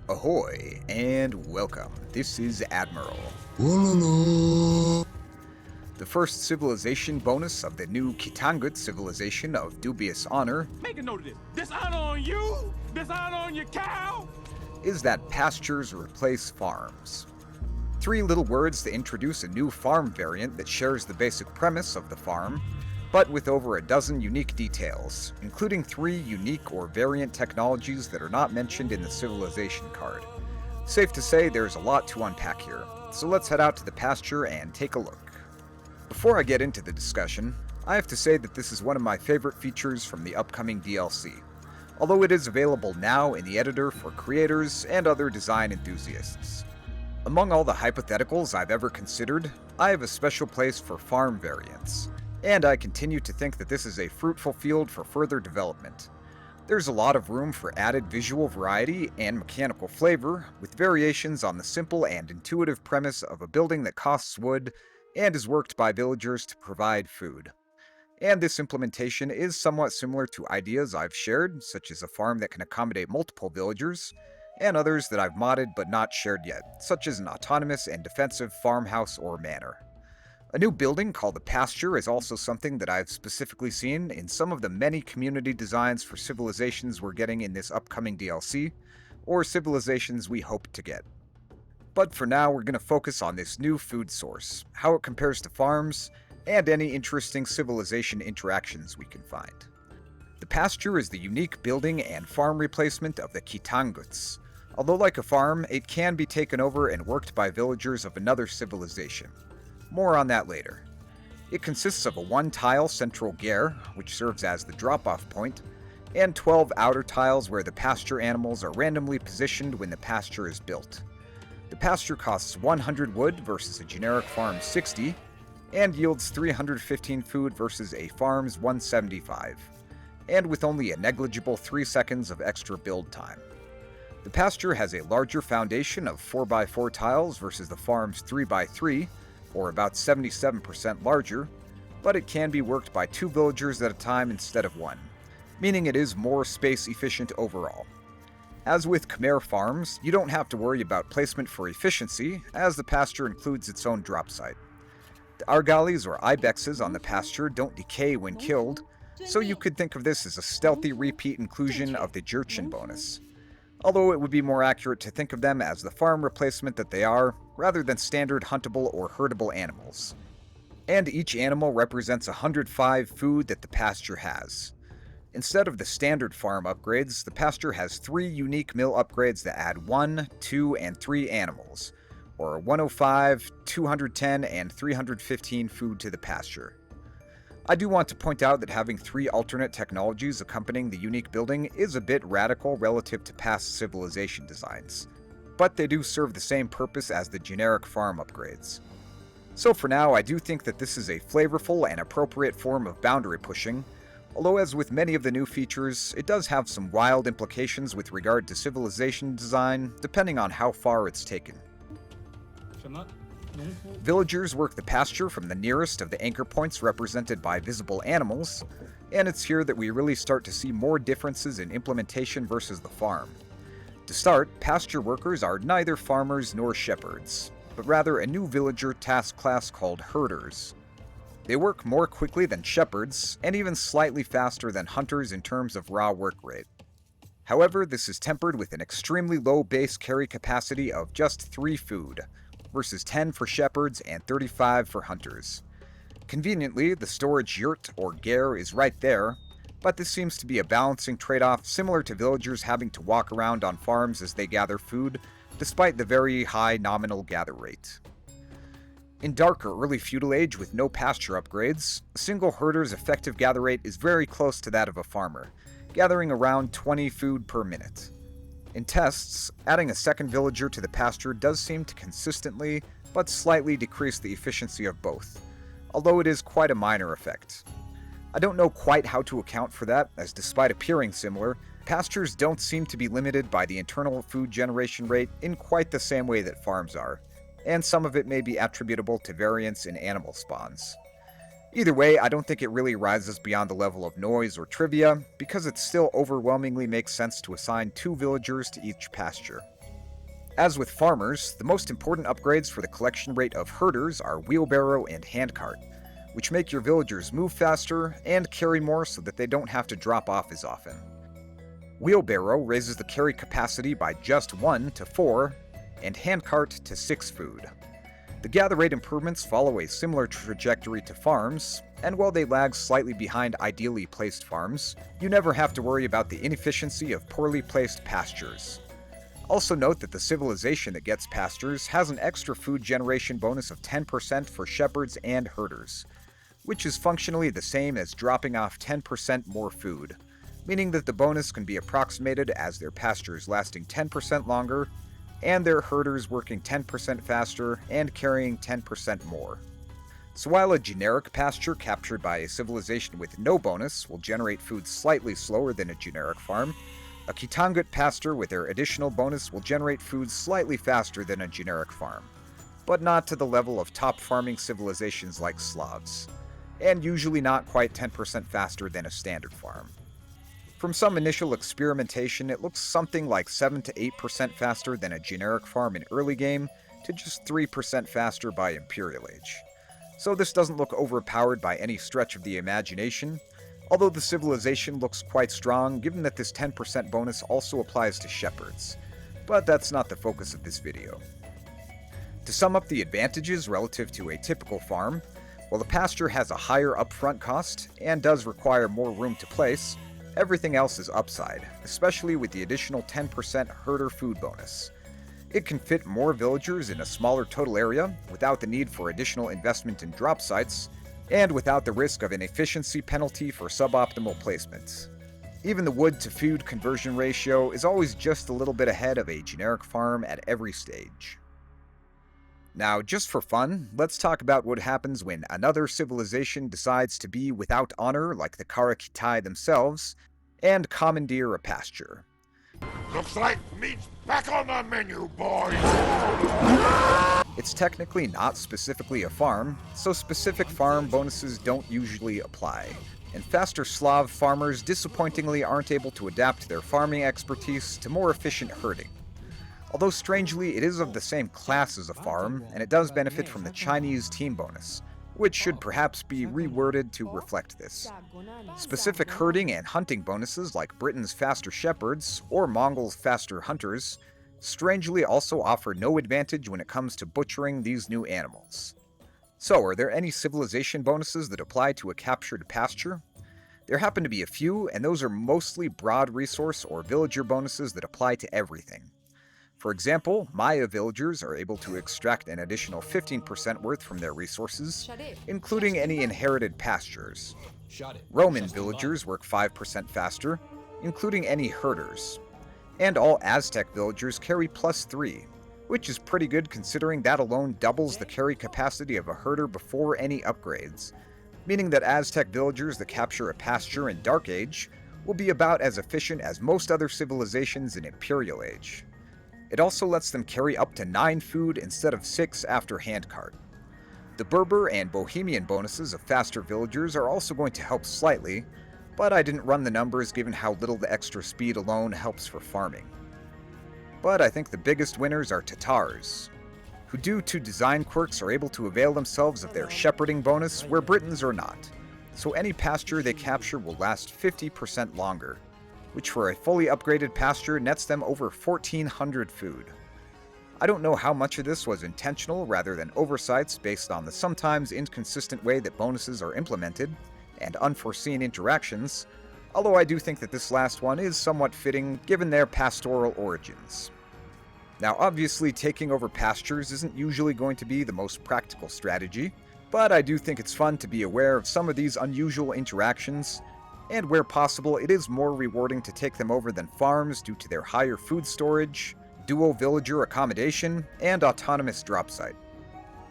Ahoy, and welcome. This is Admiral, Wololo. the first civilization bonus of the new Kitangut civilization of dubious honor. Make a note of this. Dishonor on you, dishonor on your cow. Is that pastures replace farms. Three little words to introduce a new farm variant that shares the basic premise of the farm, but with over a dozen unique details, including three unique or variant technologies that are not mentioned in the civilization card. Safe to say there's a lot to unpack here, so let's head out to the pasture and take a look. Before I get into the discussion, I have to say that this is one of my favorite features from the upcoming DLC, although it is available now in the editor for creators and other design enthusiasts. Among all the hypotheticals I've ever considered, I have a special place for farm variants, and I continue to think that this is a fruitful field for further development. There's a lot of room for added visual variety and mechanical flavor, with variations on the simple and intuitive premise of a building that costs wood and is worked by villagers to provide food. And this implementation is somewhat similar to ideas I've shared, such as a farm that can accommodate multiple villagers, and others that I've modded but not shared yet, such as an autonomous and defensive farmhouse or manor. A new building called the Pasture is also something that I've specifically seen in some of the many community designs for civilizations we're getting in this upcoming DLC, or civilizations we hope to get. But for now, we're going to focus on this new food source, how it compares to farms, and any interesting civilization interactions we can find. The Pasture is the unique building and farm replacement of the Kitanguts. Although like a farm, it can be taken over and worked by villagers of another civilization. More on that later. It consists of a one-tile central ger, which serves as the drop-off point, and 12 outer tiles where the pasture animals are randomly positioned when the pasture is built. The pasture costs 100 wood versus a generic farm's 60, and yields 315 food versus a farm's 175, and with only a negligible 3 seconds of extra build time. The pasture has a larger foundation of 4x4 tiles versus the farm's 3x3, or about 77% larger, but it can be worked by 2 villagers at a time instead of 1, meaning it is more space efficient overall. As with Khmer farms, you don't have to worry about placement for efficiency, as the pasture includes its own drop site. The argalis or ibexes on the pasture don't decay when killed, so you could think of this as a stealthy repeat inclusion of the Jurchen bonus. Although it would be more accurate to think of them as the farm replacement that they are, rather than standard huntable or herdable animals. And each animal represents 105 food that the pasture has. Instead of the standard farm upgrades, the pasture has 3 unique mill upgrades that add 1, 2, and 3 animals, or 105, 210, and 315 food to the pasture. I do want to point out that having 3 alternate technologies accompanying the unique building is a bit radical relative to past civilization designs, but they do serve the same purpose as the generic farm upgrades. So for now, I do think that this is a flavorful and appropriate form of boundary pushing, although as with many of the new features, it does have some wild implications with regard to civilization design, depending on how far it's taken. Villagers work the pasture from the nearest of the anchor points represented by visible animals, and it's here that we really start to see more differences in implementation versus the farm. To start, pasture workers are neither farmers nor shepherds, but rather a new villager task class called herders. They work more quickly than shepherds, and even slightly faster than hunters in terms of raw work rate. However, this is tempered with an extremely low base carry capacity of just 3 food, versus 10 for shepherds and 35 for hunters. Conveniently, the storage yurt or ger is right there, but this seems to be a balancing trade-off similar to villagers having to walk around on farms as they gather food, despite the very high nominal gather rate. In darker early feudal age with no pasture upgrades, a single herder's effective gather rate is very close to that of a farmer, gathering around 20 food per minute. In tests, adding a second villager to the pasture does seem to consistently, but slightly decrease the efficiency of both, although it is quite a minor effect. I don't know quite how to account for that, as despite appearing similar, pastures don't seem to be limited by the internal food generation rate in quite the same way that farms are, and some of it may be attributable to variance in animal spawns. Either way, I don't think it really rises beyond the level of noise or trivia, because it still overwhelmingly makes sense to assign 2 villagers to each pasture. As with farmers, the most important upgrades for the collection rate of herders are wheelbarrow and handcart, which make your villagers move faster and carry more so that they don't have to drop off as often. Wheelbarrow raises the carry capacity by just 1 to 4, and handcart to 6 food. The gather rate improvements follow a similar trajectory to farms, and while they lag slightly behind ideally placed farms, you never have to worry about the inefficiency of poorly placed pastures. Also note that the civilization that gets pastures has an extra food generation bonus of 10% for shepherds and herders, which is functionally the same as dropping off 10% more food, meaning that the bonus can be approximated as their pastures lasting 10% longer and their herders working 10% faster and carrying 10% more. So while a generic pasture captured by a civilization with no bonus will generate food slightly slower than a generic farm, a Kitangut pasture with their additional bonus will generate food slightly faster than a generic farm, but not to the level of top farming civilizations like Slavs, and usually not quite 10% faster than a standard farm. From some initial experimentation, it looks something like 7 to 8% faster than a generic farm in early game, to just 3% faster by Imperial Age. So this doesn't look overpowered by any stretch of the imagination, although the civilization looks quite strong given that this 10% bonus also applies to shepherds. But that's not the focus of this video. To sum up the advantages relative to a typical farm, while the pasture has a higher upfront cost and does require more room to place, everything else is upside, especially with the additional 10% herder food bonus. It can fit more villagers in a smaller total area without the need for additional investment in drop sites, and without the risk of an efficiency penalty for suboptimal placements. Even the wood to food conversion ratio is always just a little bit ahead of a generic farm at every stage. Now, just for fun, let's talk about what happens when another civilization decides to be without honor like the Karakitai themselves, and commandeer a pasture. Looks like meat's back on the menu, boys! It's technically not specifically a farm, so specific farm bonuses don't usually apply, and faster Slav farmers disappointingly aren't able to adapt their farming expertise to more efficient herding. Although strangely, it is of the same class as a farm, and it does benefit from the Chinese team bonus, which should perhaps be reworded to reflect this. Specific herding and hunting bonuses like Britain's faster shepherds or Mongols' faster hunters strangely also offer no advantage when it comes to butchering these new animals. So, are there any civilization bonuses that apply to a captured pasture? There happen to be a few, and those are mostly broad resource or villager bonuses that apply to everything. For example, Maya villagers are able to extract an additional 15% worth from their resources, including any inherited pastures. Roman villagers work 5% faster, including any herders. And all Aztec villagers carry +3, which is pretty good considering that alone doubles the carry capacity of a herder before any upgrades, meaning that Aztec villagers that capture a pasture in Dark Age will be about as efficient as most other civilizations in Imperial Age. It also lets them carry up to 9 food instead of 6 after handcart. The Berber and Bohemian bonuses of faster villagers are also going to help slightly, but I didn't run the numbers given how little the extra speed alone helps for farming. But I think the biggest winners are Tatars, who due to design quirks are able to avail themselves of their shepherding bonus where Britons are not, so any pasture they capture will last 50% longer, which for a fully upgraded pasture nets them over 1,400 food. I don't know how much of this was intentional rather than oversights based on the sometimes inconsistent way that bonuses are implemented, and unforeseen interactions, although I do think that this last one is somewhat fitting given their pastoral origins. Now obviously taking over pastures isn't usually going to be the most practical strategy, but I do think it's fun to be aware of some of these unusual interactions, and where possible it is more rewarding to take them over than farms due to their higher food storage, dual villager accommodation, and autonomous drop site.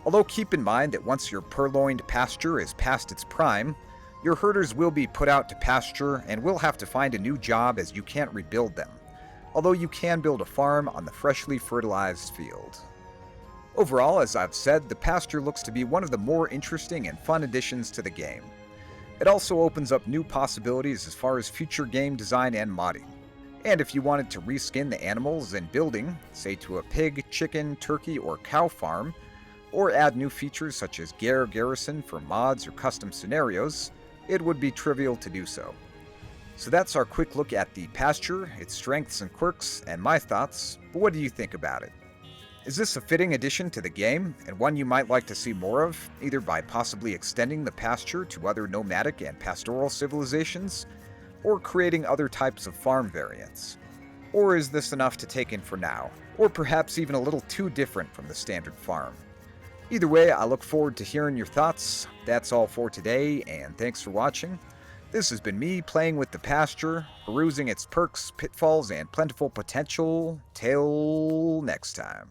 Although keep in mind that once your purloined pasture is past its prime, your herders will be put out to pasture and will have to find a new job as you can't rebuild them, although you can build a farm on the freshly fertilized field. Overall, as I've said, the pasture looks to be one of the more interesting and fun additions to the game. It also opens up new possibilities as far as future game design and modding, And if you wanted to reskin the animals in building, say to a pig, chicken, turkey, or cow farm, or add new features such as garrison for mods or custom scenarios, it would be trivial to do so. So that's our quick look at the Pasture, its strengths and quirks, and my thoughts, but what do you think about it? Is this a fitting addition to the game, and one you might like to see more of, either by possibly extending the Pasture to other nomadic and pastoral civilizations, or creating other types of farm variants? Or is this enough to take in for now, or perhaps even a little too different from the standard farm? Either way, I look forward to hearing your thoughts. That's all for today, and thanks for watching. This has been me playing with the Pasture, perusing its perks, pitfalls, and plentiful potential. Till next time.